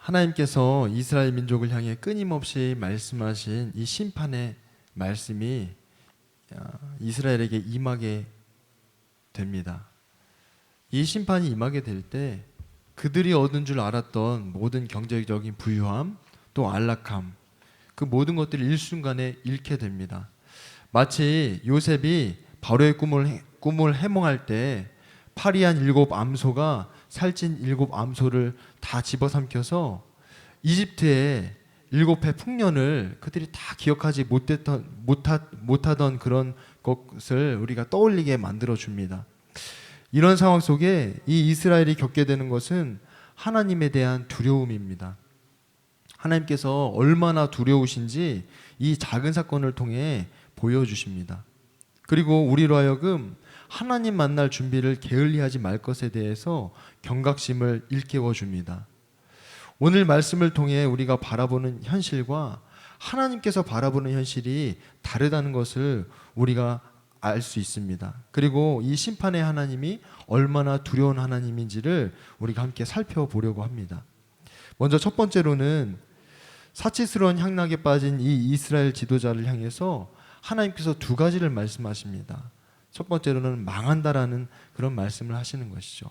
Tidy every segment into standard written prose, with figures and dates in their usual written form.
하나님께서 이스라엘 민족을 향해 끊임없이 말씀하신 이 심판의 말씀이 이스라엘에게 임하게 됩니다. 이 심판이 임하게 될 때 그들이 얻은 줄 알았던 모든 경제적인 부유함 또 안락함, 그 모든 것들이 일순간에 잃게 됩니다. 마치 요셉이 바로의 꿈을 해몽할 때 파리한 7 암소가 살찐 7 암소를 다 집어삼켜서 이집트의 7해 풍년을 그들이 다 기억하지 못하던 그런 것을 우리가 떠올리게 만들어 줍니다. 이런 상황 속에 이 이스라엘이 겪게 되는 것은 하나님에 대한 두려움입니다. 하나님께서 얼마나 두려우신지 이 작은 사건을 통해 보여주십니다. 그리고 우리로 하여금 하나님 만날 준비를 게을리하지 말 것에 대해서 경각심을 일깨워 줍니다. 오늘 말씀을 통해 우리가 바라보는 현실과 하나님께서 바라보는 현실이 다르다는 것을 우리가 알 수 있습니다. 그리고 이 심판의 하나님이 얼마나 두려운 하나님인지를 우리가 함께 살펴보려고 합니다. 먼저 첫 번째로는 사치스러운 향락에 빠진 이 이스라엘 지도자를 향해서 하나님께서 2가지를 말씀하십니다. 첫 번째로는 망한다라는 그런 말씀을 하시는 것이죠.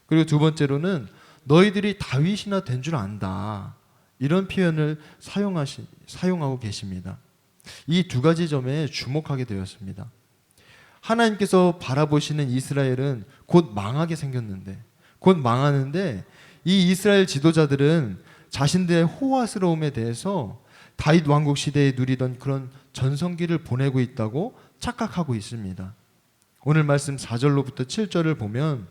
그리고 두 번째로는 너희들이 다윗이나 된 줄 안다, 이런 표현을 사용하고 계십니다. 이 2가지 점에 주목하게 되었습니다. 하나님께서 바라보시는 이스라엘은 곧 망하게 생겼는데, 곧 망하는데 이 이스라엘 지도자들은 자신들의 호화스러움에 대해서 다윗 왕국 시대에 누리던 그런 전성기를 보내고 있다고 착각하고 있습니다. 오늘 말씀 4절로부터 7절을 보면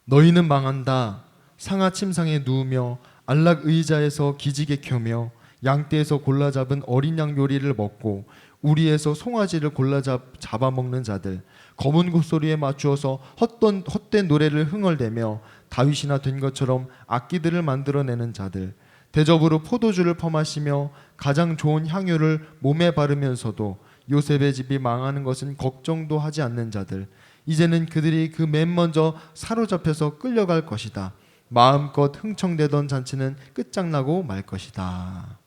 너희는 망한다. 상하 침상에 누우며 안락 의자에서 기지개 켜며 양떼에서 골라 잡은 어린 양 묘리를 먹고 우리에서 송아지를 골라 잡아먹는 자들, 검은 곡소리에 맞추어서 헛된 노래를 흥얼대며 다윗이나 된 것처럼 악기들을 만들어내는 자들, 대접으로 포도주를 퍼마시며 가장 좋은 향유를 몸에 바르면서도 요셉의 집이 망하는 것은 걱정도 하지 않는 자들, 이제는 그들이 그 맨 먼저 사로잡혀서 끌려갈 것이다. 마음껏 흥청대던 잔치는 끝장나고 말 것이다.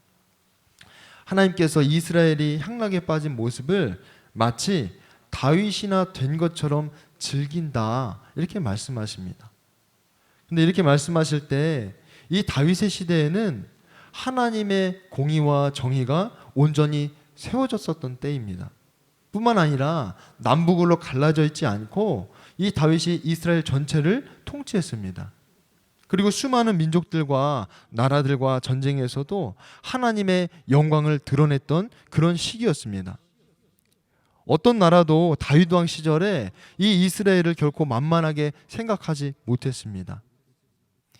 하나님께서 이스라엘이 향락에 빠진 모습을 마치 다윗이나 된 것처럼 즐긴다, 이렇게 말씀하십니다. 근데 이렇게 말씀하실 때 이 다윗의 시대에는 하나님의 공의와 정의가 온전히 세워졌었던 때입니다. 뿐만 아니라 남북으로 갈라져 있지 않고 이 다윗이 이스라엘 전체를 통치했습니다. 그리고 수많은 민족들과 나라들과 전쟁에서도 하나님의 영광을 드러냈던 그런 시기였습니다. 어떤 나라도 다윗 왕 시절에 이 이스라엘을 결코 만만하게 생각하지 못했습니다.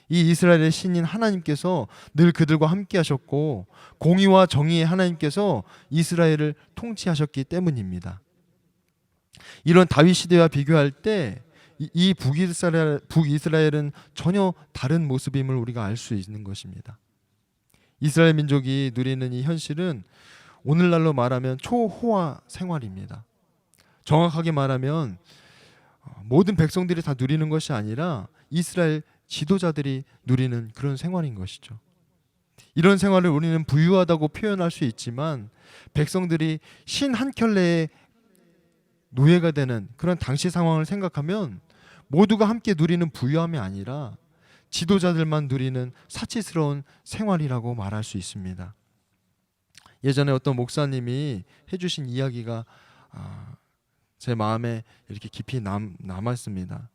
이 이스라엘의 신인 하나님께서 늘 그들과 함께 하셨고 공의와 정의의 하나님께서 이스라엘을 통치하셨기 때문입니다. 이런 다윗 시대와 비교할 때 이 북이스라엘은 전혀 다른 모습임을 우리가 알 수 있는 것입니다. 이스라엘 민족이 누리는 이 현실은 오늘날로 말하면 초호화 생활입니다. 정확하게 말하면 모든 백성들이 다 누리는 것이 아니라 이스라엘 지도자들이 누리는 그런 생활인 것이죠. 이런 생활을 우리는 부유하다고 표현할 수 있지만 백성들이 신 한 켤레의 노예가 되는 그런 당시 상황을 생각하면 모두가 함께 누리는 부유함이 아니라 지도자들만 누리는 사치스러운 생활이라고 말할 수 있습니다. 예전에 어떤 목사님이 해주신 이야기가 제 마음에 이렇게 깊이 남았습니다.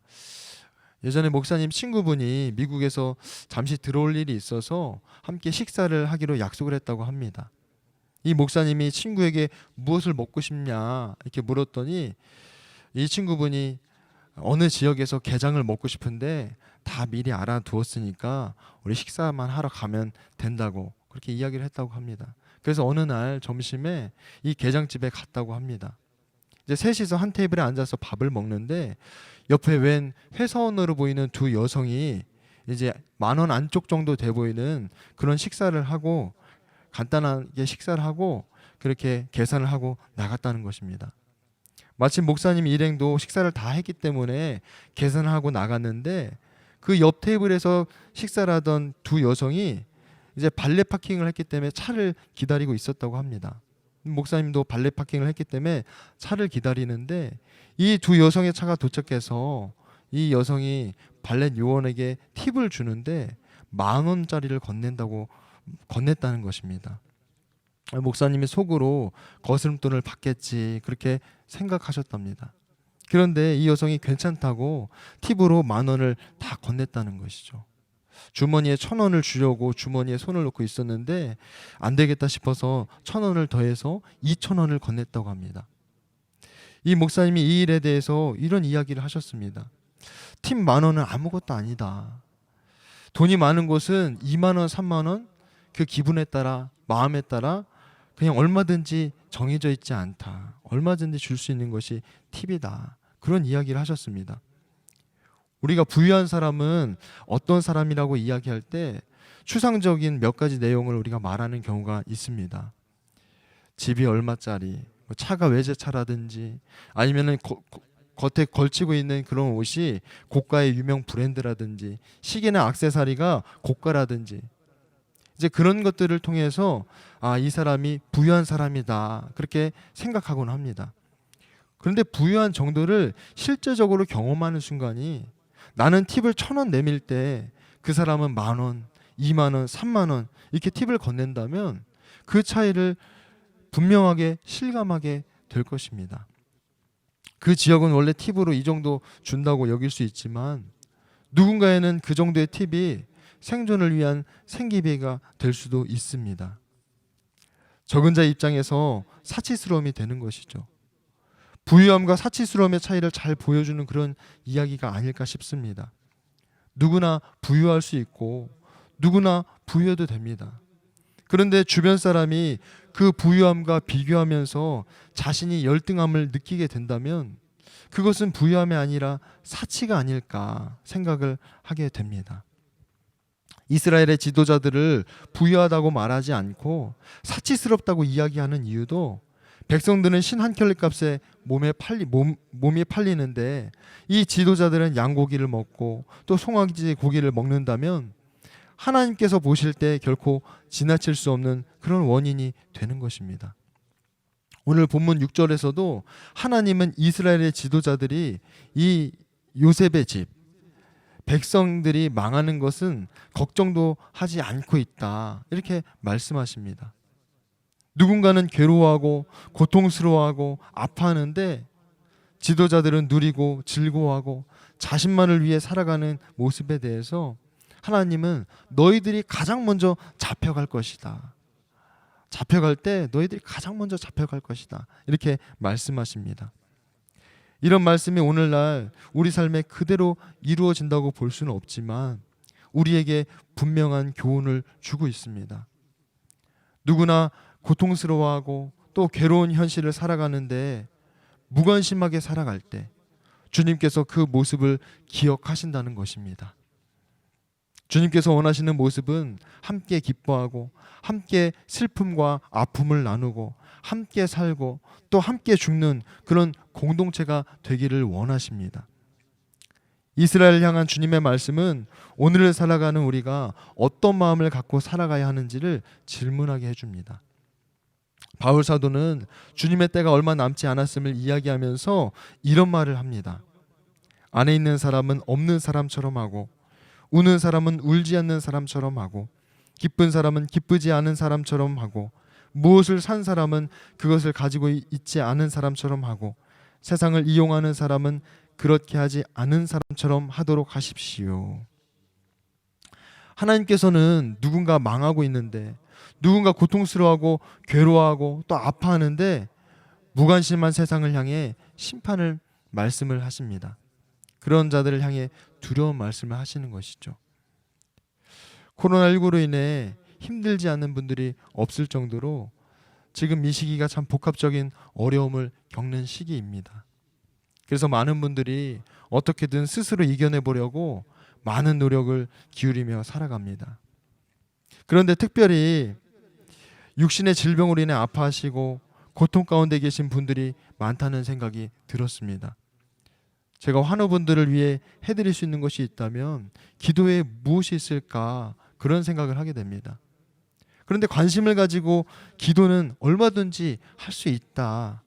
예전에 목사님 친구분이 미국에서 잠시 들어올 일이 있어서 함께 식사를 하기로 약속을 했다고 합니다. 이 목사님이 친구에게 무엇을 먹고 싶냐 이렇게 물었더니 이 친구분이 어느 지역에서 게장을 먹고 싶은데 다 미리 알아두었으니까 우리 식사만 하러 가면 된다고 그렇게 이야기를 했다고 합니다. 그래서 어느 날 점심에 이 게장집에 갔다고 합니다. 이제 셋이서 한 테이블에 앉아서 밥을 먹는데 옆에 웬 회사원으로 보이는 2 여성이 이제 10,000원 안쪽 정도 돼 보이는 그런 식사를 하고 간단하게 식사를 하고 그렇게 계산을 하고 나갔다는 것입니다. 마침 목사님 일행도 식사를 다 했기 때문에 계산을 하고 나갔는데 그 옆 테이블에서 식사를 하던 두 여성이 이제 발레 파킹을 했기 때문에 차를 기다리고 있었다고 합니다. 목사님도 발레 파킹을 했기 때문에 차를 기다리는데 이 두 여성의 차가 도착해서 이 여성이 발렛 요원에게 팁을 주는데 10,000원짜리를 건넸다는 것입니다. 목사님이 속으로 거스름돈을 받겠지 그렇게 생각하셨답니다. 그런데 이 여성이 괜찮다고 팁으로 10,000원을 다 건넸다는 것이죠. 주머니에 1,000원을 주려고 주머니에 손을 넣고 있었는데 안 되겠다 싶어서 1,000원을 더해서 2,000원을 건넸다고 합니다. 이 목사님이 이 일에 대해서 이런 이야기를 하셨습니다. 팁 10,000원은 아무것도 아니다. 돈이 많은 곳은 20,000원, 30,000원 그 기분에 따라 마음에 따라 그냥 얼마든지 정해져 있지 않다. 얼마든지 줄 수 있는 것이 팁이다. 그런 이야기를 하셨습니다. 우리가 부유한 사람은 어떤 사람이라고 이야기할 때 추상적인 몇 가지 내용을 우리가 말하는 경우가 있습니다. 집이 얼마짜리, 차가 외제차라든지 아니면은 겉에 걸치고 있는 그런 옷이 고가의 유명 브랜드라든지 시계나 액세서리가 고가라든지 이제 그런 것들을 통해서 이 사람이 부유한 사람이다 그렇게 생각하곤 합니다. 그런데 부유한 정도를 실제적으로 경험하는 순간이 나는 팁을 1,000원 내밀 때 그 사람은 10,000원, 20,000원, 30,000원 이렇게 팁을 건넨다면 그 차이를 분명하게 실감하게 될 것입니다. 그 지역은 원래 팁으로 이 정도 준다고 여길 수 있지만 누군가에는 그 정도의 팁이 생존을 위한 생계비가 될 수도 있습니다. 적은 자 입장에서 사치스러움이 되는 것이죠. 부유함과 사치스러움의 차이를 잘 보여주는 그런 이야기가 아닐까 싶습니다. 누구나 부유할 수 있고 누구나 부유해도 됩니다. 그런데 주변 사람이 그 부유함과 비교하면서 자신이 열등함을 느끼게 된다면 그것은 부유함이 아니라 사치가 아닐까 생각을 하게 됩니다. 이스라엘의 지도자들을 부유하다고 말하지 않고 사치스럽다고 이야기하는 이유도 백성들은 신 한 켤레 값에 몸이 팔리는데 이 지도자들은 양고기를 먹고 또 송아지 고기를 먹는다면 하나님께서 보실 때 결코 지나칠 수 없는 그런 원인이 되는 것입니다. 오늘 본문 6절에서도 하나님은 이스라엘의 지도자들이 이 요셉의 집 백성들이 망하는 것은 걱정도 하지 않고 있다 이렇게 말씀하십니다. 누군가는 괴로워하고 고통스러워하고 아파하는데 지도자들은 누리고 즐거워하고 자신만을 위해 살아가는 모습에 대해서 하나님은 너희들이 가장 먼저 잡혀갈 것이다. 잡혀갈 때 너희들이 가장 먼저 잡혀갈 것이다. 이렇게 말씀하십니다. 이런 말씀이 오늘날 우리 삶에 그대로 이루어진다고 볼 수는 없지만 우리에게 분명한 교훈을 주고 있습니다. 누구나 고통스러워하고 또 괴로운 현실을 살아가는데 무관심하게 살아갈 때 주님께서 그 모습을 기억하신다는 것입니다. 주님께서 원하시는 모습은 함께 기뻐하고 함께 슬픔과 아픔을 나누고 함께 살고 또 함께 죽는 그런 공동체가 되기를 원하십니다. 이스라엘을 향한 주님의 말씀은 오늘을 살아가는 우리가 어떤 마음을 갖고 살아가야 하는지를 질문하게 해줍니다. 바울 사도는 주님의 때가 얼마 남지 않았음을 이야기하면서 이런 말을 합니다. 안에 있는 사람은 없는 사람처럼 하고 우는 사람은 울지 않는 사람처럼 하고 기쁜 사람은 기쁘지 않은 사람처럼 하고 무엇을 산 사람은 그것을 가지고 있지 않은 사람처럼 하고 세상을 이용하는 사람은 그렇게 하지 않은 사람처럼 하도록 하십시오. 하나님께서는 누군가 망하고 있는데 누군가 고통스러워하고 괴로워하고 또 아파하는데 무관심한 세상을 향해 심판을 말씀을 하십니다. 그런 자들을 향해 두려운 말씀을 하시는 것이죠. 코로나19로 인해 힘들지 않은 분들이 없을 정도로 지금 이 시기가 참 복합적인 어려움을 겪는 시기입니다. 그래서 많은 분들이 어떻게든 스스로 이겨내보려고 많은 노력을 기울이며 살아갑니다. 그런데 특별히 육신의 질병으로 인해 아파하시고 고통 가운데 계신 분들이 많다는 생각이 들었습니다. 제가 환우분들을 위해 해드릴 수 있는 것이 있다면 기도에 무엇이 있을까 그런 생각을 하게 됩니다. 그런데 관심을 가지고 기도는 얼마든지 할 수 있다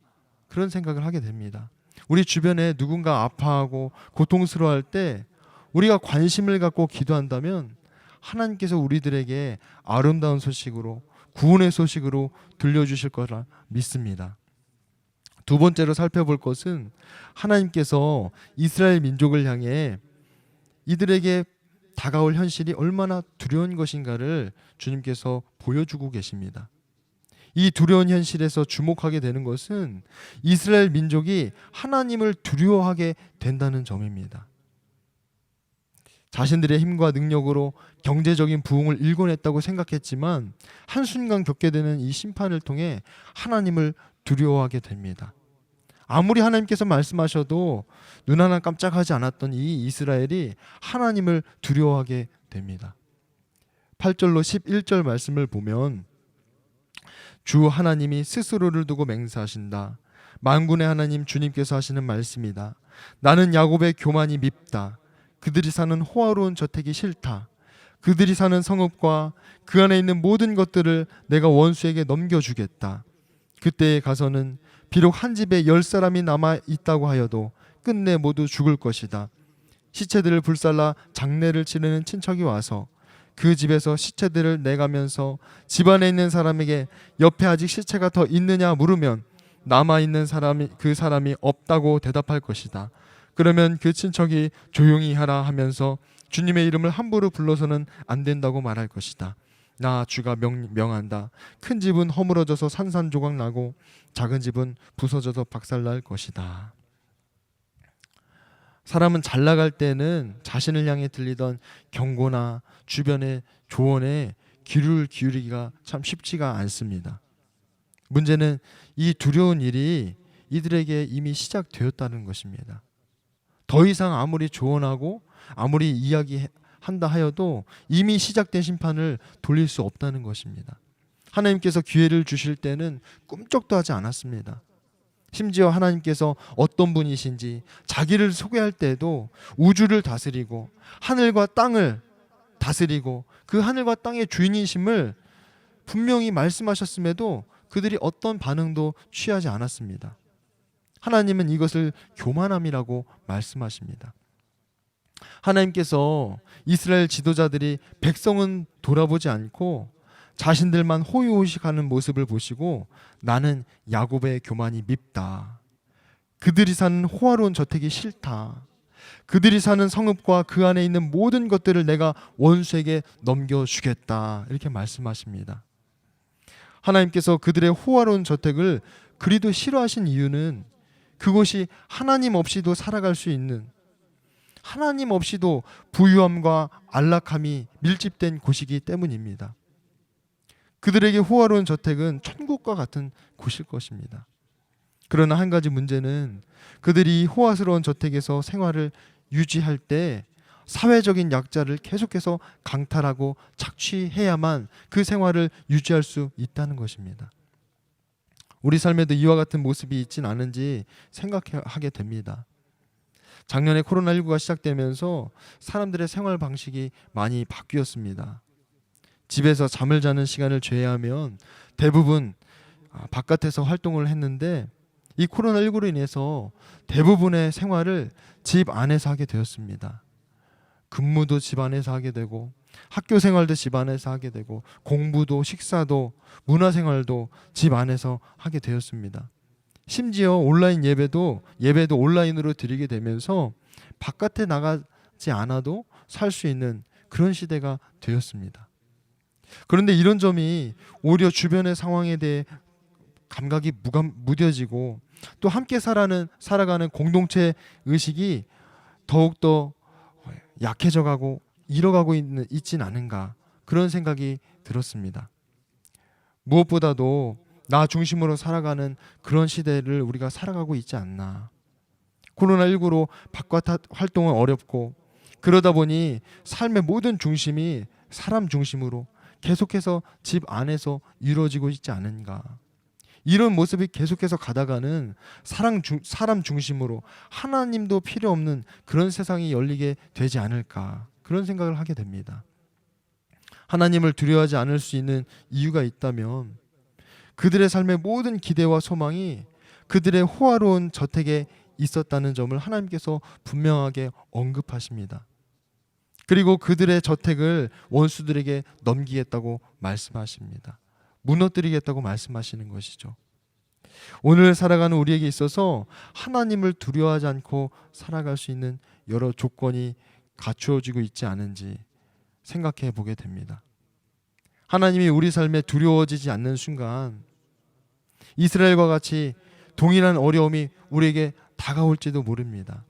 그런 생각을 하게 됩니다. 우리 주변에 누군가 아파하고 고통스러워할 때 우리가 관심을 갖고 기도한다면 하나님께서 우리들에게 아름다운 소식으로 구원의 소식으로 들려주실 거라 믿습니다. 두 번째로 살펴볼 것은 하나님께서 이스라엘 민족을 향해 이들에게 다가올 현실이 얼마나 두려운 것인가를 주님께서 보여주고 계십니다. 이 두려운 현실에서 주목하게 되는 것은 이스라엘 민족이 하나님을 두려워하게 된다는 점입니다. 자신들의 힘과 능력으로 경제적인 부흥을 일궈냈다고 생각했지만 한순간 겪게 되는 이 심판을 통해 하나님을 두려워하게 됩니다. 아무리 하나님께서 말씀하셔도 눈 하나 깜짝하지 않았던 이 이스라엘이 하나님을 두려워하게 됩니다. 8절로 11절 말씀을 보면 주 하나님이 스스로를 두고 맹세하신다. 만군의 하나님 주님께서 하시는 말씀이다. 나는 야곱의 교만이 밉다. 그들이 사는 호화로운 저택이 싫다. 그들이 사는 성읍과 그 안에 있는 모든 것들을 내가 원수에게 넘겨주겠다. 그때에 가서는 비록 한 집에 10사람이 남아 있다고 하여도 끝내 모두 죽을 것이다. 시체들을 불살라 장례를 치르는 친척이 와서 그 집에서 시체들을 내가면서 집안에 있는 사람에게 옆에 아직 시체가 더 있느냐 물으면 남아있는 그 사람이 없다고 대답할 것이다. 그러면 그 친척이 조용히 하라 하면서 주님의 이름을 함부로 불러서는 안 된다고 말할 것이다. 나 주가 명한다. 큰 집은 허물어져서 산산조각 나고 작은 집은 부서져서 박살날 것이다. 사람은 잘 나갈 때는 자신을 향해 들리던 경고나 주변의 조언에 귀를 기울이기가 참 쉽지가 않습니다. 문제는 이 두려운 일이 이들에게 이미 시작되었다는 것입니다. 더 이상 아무리 조언하고 아무리 이야기한다 하여도 이미 시작된 심판을 돌릴 수 없다는 것입니다. 하나님께서 기회를 주실 때는 꿈쩍도 하지 않았습니다. 심지어 하나님께서 어떤 분이신지 자기를 소개할 때도 우주를 다스리고 하늘과 땅을 다스리고 그 하늘과 땅의 주인이심을 분명히 말씀하셨음에도 그들이 어떤 반응도 취하지 않았습니다. 하나님은 이것을 교만함이라고 말씀하십니다. 하나님께서 이스라엘 지도자들이 백성은 돌아보지 않고 자신들만 호의호식하는 모습을 보시고 나는 야곱의 교만이 밉다. 그들이 사는 호화로운 저택이 싫다. 그들이 사는 성읍과 그 안에 있는 모든 것들을 내가 원수에게 넘겨주겠다. 이렇게 말씀하십니다. 하나님께서 그들의 호화로운 저택을 그리도 싫어하신 이유는 그곳이 하나님 없이도 살아갈 수 있는, 하나님 없이도 부유함과 안락함이 밀집된 곳이기 때문입니다. 그들에게 호화로운 저택은 천국과 같은 곳일 것입니다. 그러나 한 가지 문제는 그들이 호화스러운 저택에서 생활을 유지할 때 사회적인 약자를 계속해서 강탈하고 착취해야만 그 생활을 유지할 수 있다는 것입니다. 우리 삶에도 이와 같은 모습이 있진 않은지 생각하게 됩니다. 작년에 코로나19가 시작되면서 사람들의 생활 방식이 많이 바뀌었습니다. 집에서 잠을 자는 시간을 제외하면 대부분 바깥에서 활동을 했는데 이 코로나19로 인해서 대부분의 생활을 집 안에서 하게 되었습니다. 근무도 집 안에서 하게 되고 학교 생활도 집 안에서 하게 되고 공부도 식사도 문화생활도 집 안에서 하게 되었습니다. 심지어 온라인 예배도 온라인으로 드리게 되면서 바깥에 나가지 않아도 살 수 있는 그런 시대가 되었습니다. 그런데 이런 점이 오히려 주변의 상황에 대해 감각이 무뎌지고 또 함께 살아가는 공동체 의식이 더욱더 약해져가고 잃어가고 있진 않은가 그런 생각이 들었습니다. 무엇보다도 나 중심으로 살아가는 그런 시대를 우리가 살아가고 있지 않나. 코로나19로 바깥 활동은 어렵고 그러다 보니 삶의 모든 중심이 사람 중심으로 계속해서 집 안에서 이루어지고 있지 않은가. 이런 모습이 계속해서 가다가는 사람 중심으로 하나님도 필요 없는 그런 세상이 열리게 되지 않을까, 그런 생각을 하게 됩니다. 하나님을 두려워하지 않을 수 있는 이유가 있다면 그들의 삶의 모든 기대와 소망이 그들의 호화로운 저택에 있었다는 점을 하나님께서 분명하게 언급하십니다. 그리고 그들의 저택을 원수들에게 넘기겠다고 말씀하십니다. 무너뜨리겠다고 말씀하시는 것이죠. 오늘 살아가는 우리에게 있어서 하나님을 두려워하지 않고 살아갈 수 있는 여러 조건이 갖추어지고 있지 않은지 생각해 보게 됩니다. 하나님이 우리 삶에 두려워지지 않는 순간 이스라엘과 같이 동일한 어려움이 우리에게 다가올지도 모릅니다.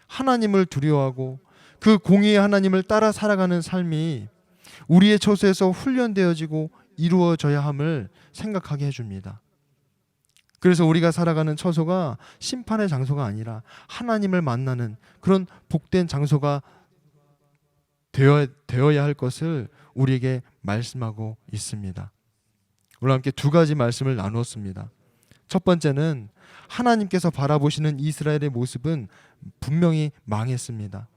하나님을 두려워하고 그 공의의 하나님을 따라 살아가는 삶이 우리의 처소에서 훈련되어지고 이루어져야 함을 생각하게 해줍니다. 그래서 우리가 살아가는 처소가 심판의 장소가 아니라 하나님을 만나는 그런 복된 장소가 되어야 할 것을 우리에게 말씀하고 있습니다. 오늘 함께 두 가지 말씀을 나누었습니다. 첫 번째는 하나님께서 바라보시는 이스라엘의 모습은 분명히 망했습니다.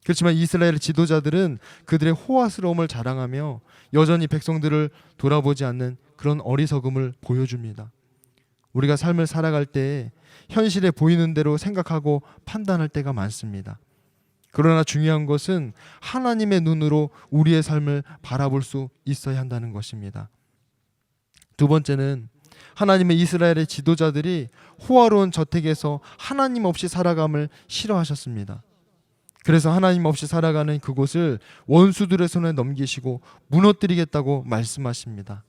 그렇지만 이스라엘 지도자들은 그들의 호화스러움을 자랑하며 여전히 백성들을 돌아보지 않는 그런 어리석음을 보여줍니다. 우리가 삶을 살아갈 때 현실에 보이는 대로 생각하고 판단할 때가 많습니다. 그러나 중요한 것은 하나님의 눈으로 우리의 삶을 바라볼 수 있어야 한다는 것입니다. 두 번째는 하나님의 이스라엘의 지도자들이 호화로운 저택에서 하나님 없이 살아감을 싫어하셨습니다. 그래서 하나님 없이 살아가는 그곳을 원수들의 손에 넘기시고 무너뜨리겠다고 말씀하십니다.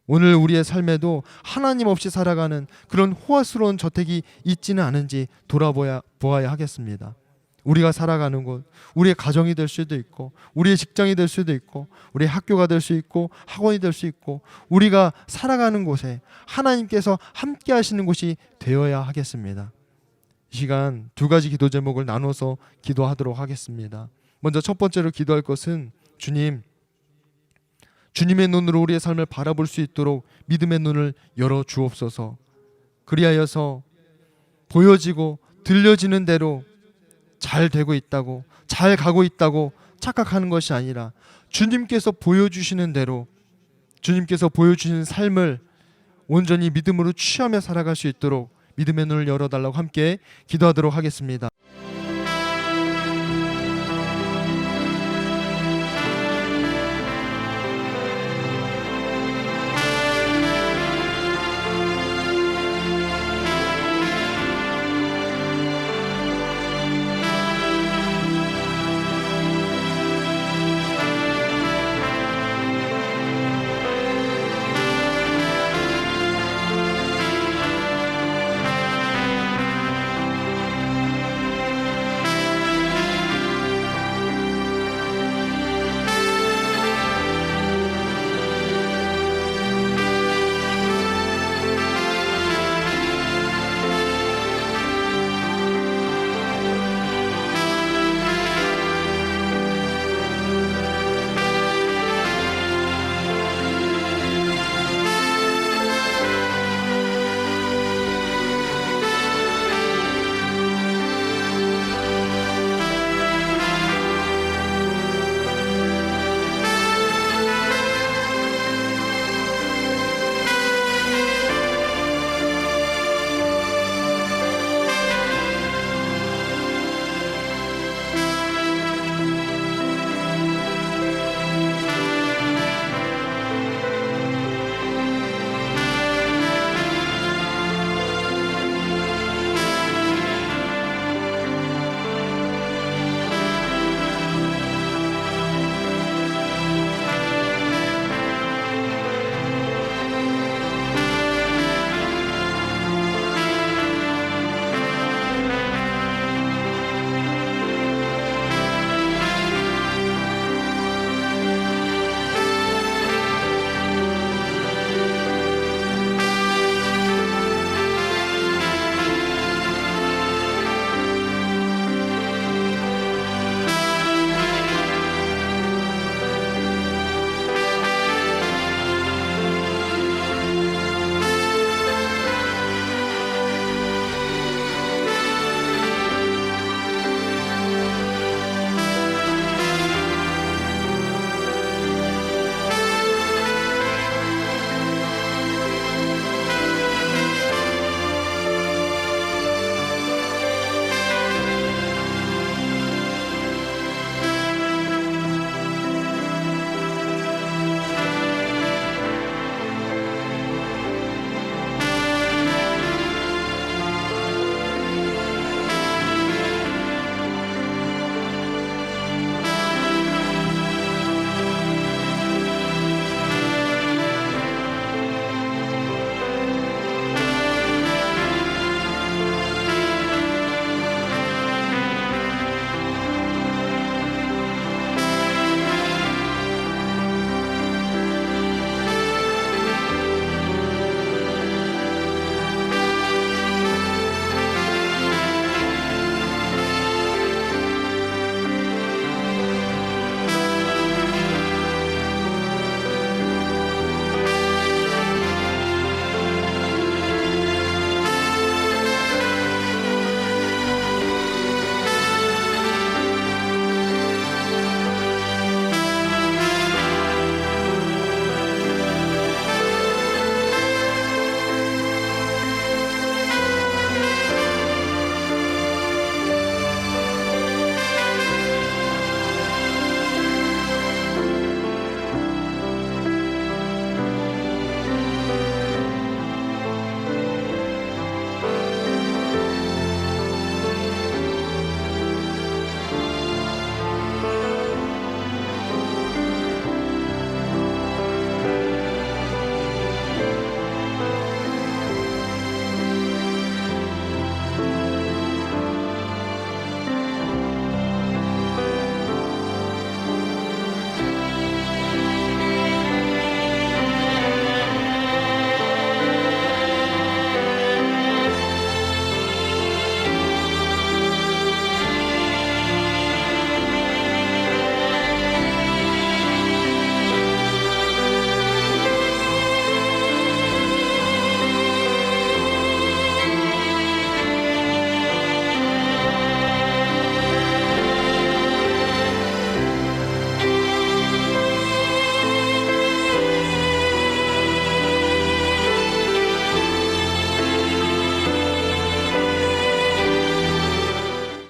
오늘 우리의 삶에도 하나님 없이 살아가는 그런 호화스러운 저택이 있지는 않은지 돌아보아야 하겠습니다. 우리가 살아가는 곳, 우리의 가정이 될 수도 있고 우리의 직장이 될 수도 있고 우리의 학교가 될 수 있고 학원이 될 수 있고 우리가 살아가는 곳에 하나님께서 함께 하시는 곳이 되어야 하겠습니다. 이 시간 두 가지 기도 제목을 나눠서 기도하도록 하겠습니다. 먼저 첫 번째로 기도할 것은 주님의 눈으로 우리의 삶을 바라볼 수 있도록 믿음의 눈을 열어 주옵소서. 그리하여서 보여지고 들려지는 대로 잘 되고 있다고, 잘 가고 있다고 착각하는 것이 아니라 주님께서 보여주시는 대로, 주님께서 보여주시는 삶을 온전히 믿음으로 취하며 살아갈 수 있도록 믿음의 눈을 열어달라고 함께 기도하도록 하겠습니다.